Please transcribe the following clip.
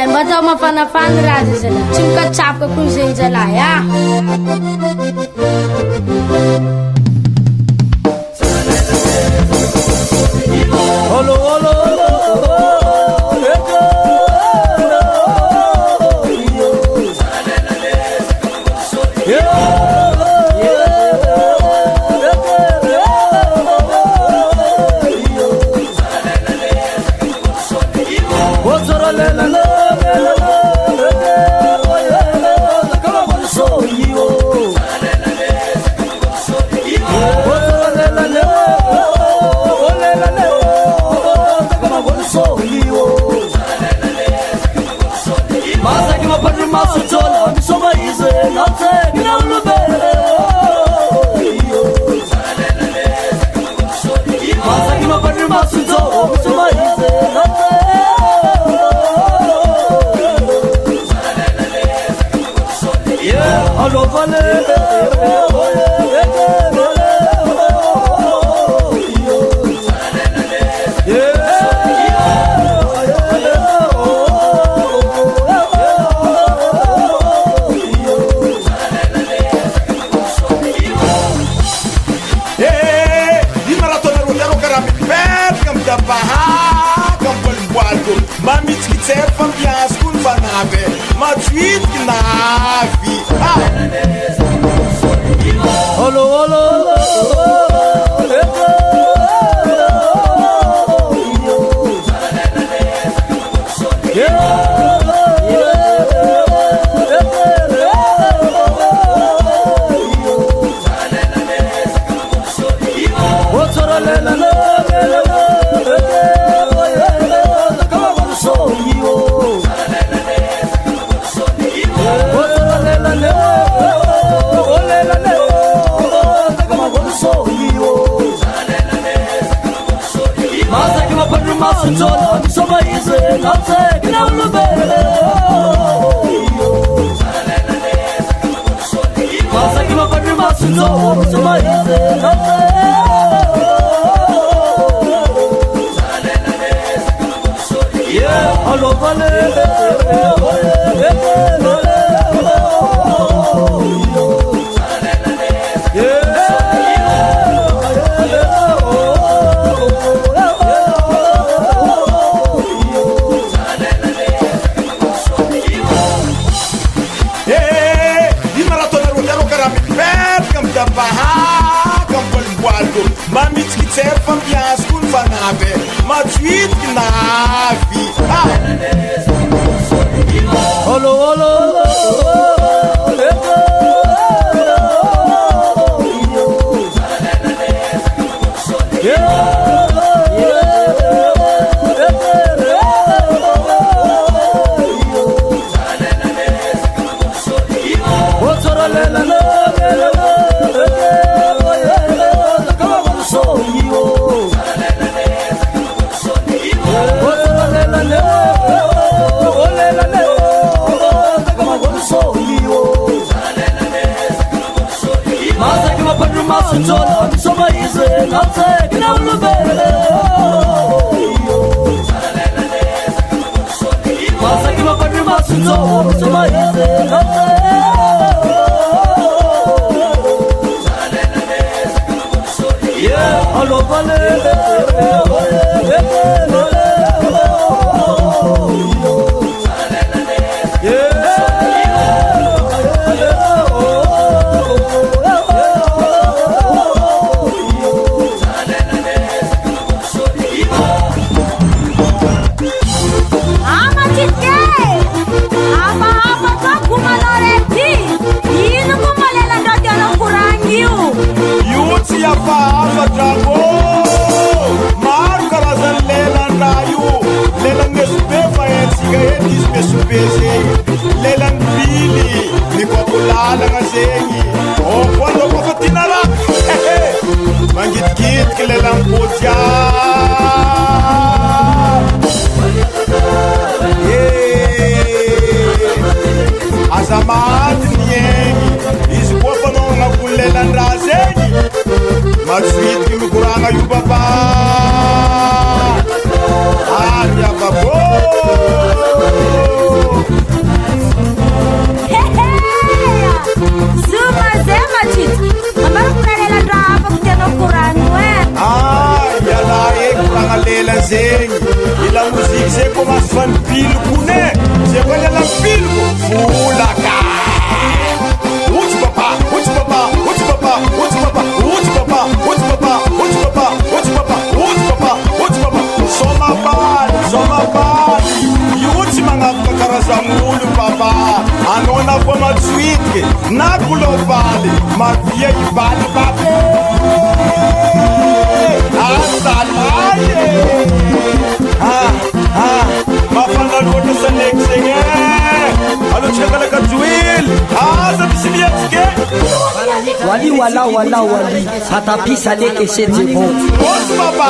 mba tao mafanafana raha zay tsy mikatsapoka koa zay zalahy Olo olo Azamat nieni, iscopa não na pulela andrazeni, mas fit que me curanga e o babá. Ah, minha babô. zay ko masifany biloko ne zay ko nyala biloko volaka otsy papa otsy papa otsy papa otsy papa otsy papa otsy papa otsy papa otsy papa otsy papa otsy papa somabaly iotsy magnavaka karazan'olo papa anao na koa matsoitiky na globale mavia ibaly papa asalaye mafana loatra saneky zegny alotsika kalaka joily aza misy miatsike wali wala wali hatapisa leke sedze bon otsy papa